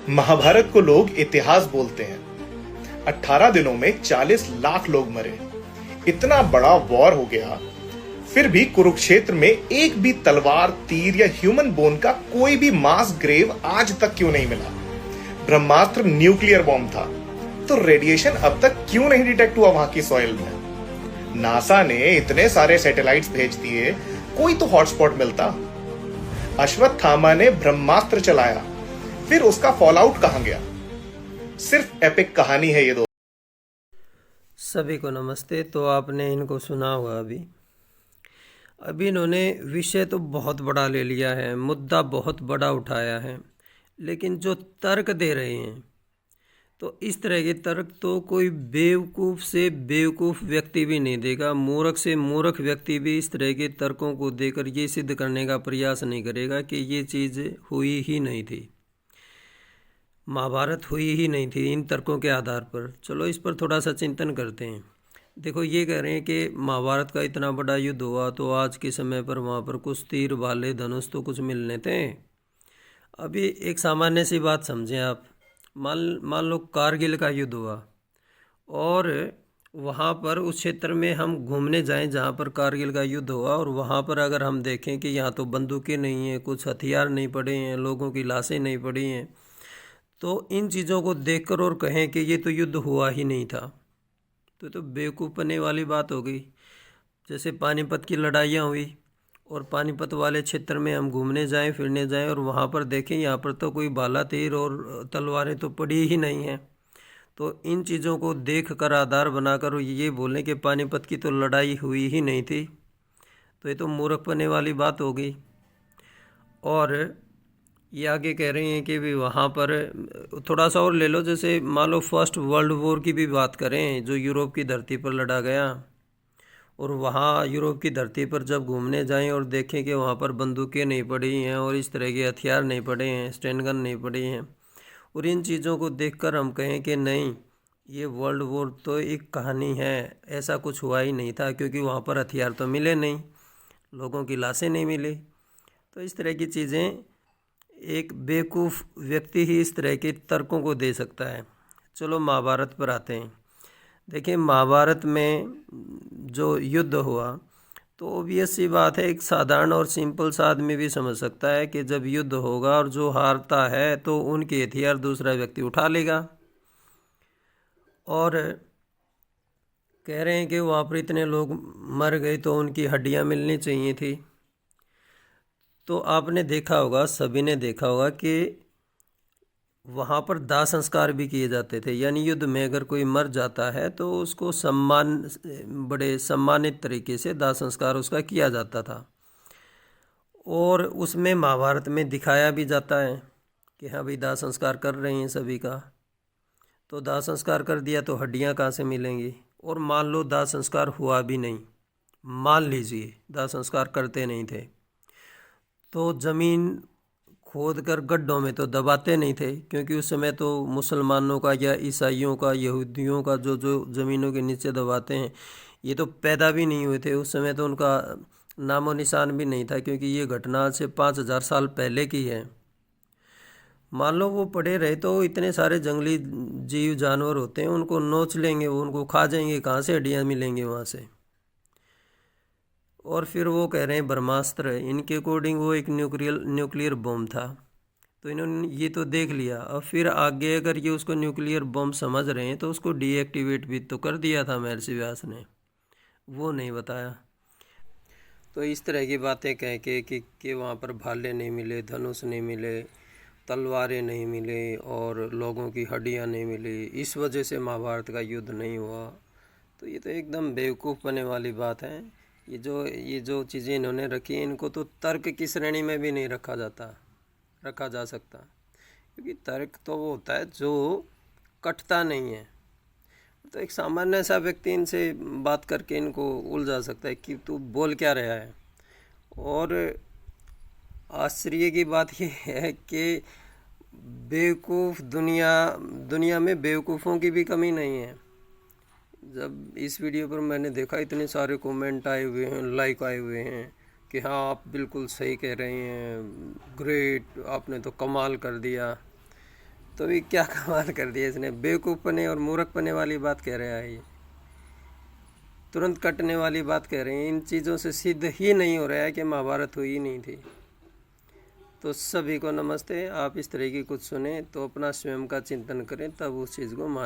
महाभारत को लोग इतिहास बोलते हैं। 18 दिनों में 40 लाख लोग मरे। इतना बड़ा वॉर हो गया, फिर भी कुरुक्षेत्र में एक भी तलवार, तीर या ह्यूमन बोन का कोई भी मास ग्रेव आज तक क्यों नहीं मिला? ब्रह्मास्त्र न्यूक्लियर बॉम्ब था, तो रेडिएशन अब तक क्यों नहीं डिटेक्ट हुआ वहां की सॉइल में? नासा ने इतने सारे सैटेलाइट्स भेज दिए, कोई तो हॉटस्पॉट मिलता। अश्वत्थामा ने ब्रह्मास्त्र चलाया, फिर उसका फॉलआउट कहां गया? सिर्फ एपिक कहानी है ये दो। सभी को नमस्ते। तो आपने इनको सुना होगा अभी इन्होंने विषय तो बहुत बड़ा ले लिया है, मुद्दा बहुत बड़ा उठाया है, लेकिन जो तर्क दे रहे हैं तो इस तरह के तर्क तो कोई बेवकूफ़ से बेवकूफ़ व्यक्ति भी नहीं देगा। मूर्ख से मूर्ख व्यक्ति भी इस तरह के तर्कों को देकर ये सिद्ध करने का प्रयास नहीं करेगा कि ये चीज़ हुई ही नहीं थी, महाभारत हुई ही नहीं थी इन तर्कों के आधार पर। चलो इस पर थोड़ा सा चिंतन करते हैं। देखो, ये कह रहे हैं कि महाभारत का इतना बड़ा युद्ध हुआ तो आज के समय पर वहाँ पर कुछ तीर, भाले, धनुष तो कुछ मिलने थे। अभी एक सामान्य सी बात समझें आप। मान लो कारगिल का युद्ध हुआ और वहाँ पर उस क्षेत्र में हम घूमने जाएं जहाँ पर कारगिल का युद्ध हुआ, और वहाँ पर अगर हम देखें कि यहाँ तो बंदूकें नहीं हैं, कुछ हथियार नहीं पड़े हैं, लोगों की लाशें नहीं पड़ी हैं, तो इन चीज़ों को देखकर और कहें कि ये तो युद्ध हुआ ही नहीं था, तो बेवकूफ़ बनने वाली बात हो गई। जैसे पानीपत की लड़ाइयाँ हुई और पानीपत वाले क्षेत्र में हम घूमने जाएं, फिरने जाएं और वहाँ पर देखें यहाँ पर तो कोई भाला, तीर और तलवारें तो पड़ी ही नहीं हैं। तो इन चीज़ों को देख कर आधार बनाकर ये बोलें कि पानीपत की तो लड़ाई हुई ही नहीं थी, तो ये तो मूर्ख बनने वाली बात हो गई। और ये आगे कह रहे हैं कि भी वहाँ पर थोड़ा सा और ले लो, जैसे मान लो फर्स्ट वर्ल्ड वॉर की भी बात करें जो यूरोप की धरती पर लड़ा गया, और वहाँ यूरोप की धरती पर जब घूमने जाएं और देखें कि वहाँ पर बंदूकें नहीं पड़ी हैं और इस तरह के हथियार नहीं पड़े हैं, स्टैंड गन नहीं पड़ी हैं, और इन चीज़ों को देखकर हम कहें कि नहीं, ये वर्ल्ड वॉर तो एक कहानी है, ऐसा कुछ हुआ ही नहीं था, क्योंकि वहाँ पर हथियार तो मिले नहीं, लोगों की लाशें नहीं मिली। तो इस तरह की चीज़ें एक बेवकूफ़ व्यक्ति ही इस तरह के तर्कों को दे सकता है। चलो महाभारत पर आते हैं। देखिए, महाभारत में जो युद्ध हुआ तो ऑब्वियस सी बात है, एक साधारण और सिंपल सा आदमी भी समझ सकता है कि जब युद्ध होगा और जो हारता है तो उनके हथियार दूसरा व्यक्ति उठा लेगा। और कह रहे हैं कि वहाँ पर इतने लोग मर गए तो उनकी हड्डियाँ मिलनी चाहिए थी। तो आपने देखा होगा, सभी ने देखा होगा कि वहाँ पर दाह संस्कार भी किए जाते थे। यानी युद्ध में अगर कोई मर जाता है तो उसको बड़े सम्मानित तरीके से दाह संस्कार उसका किया जाता था। और उसमें महाभारत में दिखाया भी जाता है कि हाँ भाई, दाह संस्कार कर रहे हैं सभी का। तो दाह संस्कार कर दिया तो हड्डियाँ कहाँ से मिलेंगी? और मान लो दाह संस्कार हुआ भी नहीं, मान लीजिए दाह संस्कार करते नहीं थे, तो ज़मीन खोद कर गड्ढों में तो दबाते नहीं थे, क्योंकि उस समय तो मुसलमानों का या ईसाइयों का, यहूदियों का जो ज़मीनों के नीचे दबाते हैं, ये तो पैदा भी नहीं हुए थे उस समय, तो उनका नामो निशान भी नहीं था, क्योंकि ये घटना से 5000 साल पहले की है। मान लो वो पड़े रहे तो इतने सारे जंगली जीव जानवर होते हैं, उनको नोच लेंगे, वो उनको खा जाएंगे, कहाँ से हड्डियाँ मिलेंगी वहाँ से? और फिर वो कह रहे हैं ब्रह्मास्त्र, इनके अकॉर्डिंग वो एक न्यूक्लियर बम था। तो इन्होंने ये तो देख लिया, और फिर आगे अगर ये उसको न्यूक्लियर बम समझ रहे हैं तो उसको डीएक्टिवेट भी तो कर दिया था महर्षि व्यास ने, वो नहीं बताया। तो इस तरह की बातें कह के कि वहाँ पर भाले नहीं मिले, धनुष नहीं मिले, तलवारें नहीं मिले और लोगों की हड्डियाँ नहीं मिली, इस वजह से महाभारत का युद्ध नहीं हुआ, तो ये तो एकदम बेवकूफ़ बनने वाली बात है। ये जो चीज़ें इन्होंने रखी, इनको तो तर्क की श्रेणी में भी नहीं रखा जा सकता, क्योंकि तर्क तो वो होता है जो कटता नहीं है। तो एक सामान्य सा व्यक्ति इनसे बात करके इनको उलझा सकता है कि तू बोल क्या रहा है। और आश्चर्य की बात ये है कि बेवकूफ़ दुनिया में बेवकूफ़ों की भी कमी नहीं है। जब इस वीडियो पर मैंने देखा, इतने सारे कमेंट आए हुए हैं, लाइक आए हुए हैं कि हाँ आप बिल्कुल सही कह रहे हैं, ग्रेट, आपने तो कमाल कर दिया। तो भी क्या कमाल कर दिया इसने, बेवकूफ़पने और मूर्खपने वाली बात कह रहा है ये, तुरंत कटने वाली बात कह रहे हैं। इन चीज़ों से सिद्ध ही नहीं हो रहा है कि महाभारत हुई नहीं थी। तो सभी को नमस्ते। आप इस तरह की कुछ सुने तो अपना स्वयं का चिंतन करें, तब उस चीज़ को मान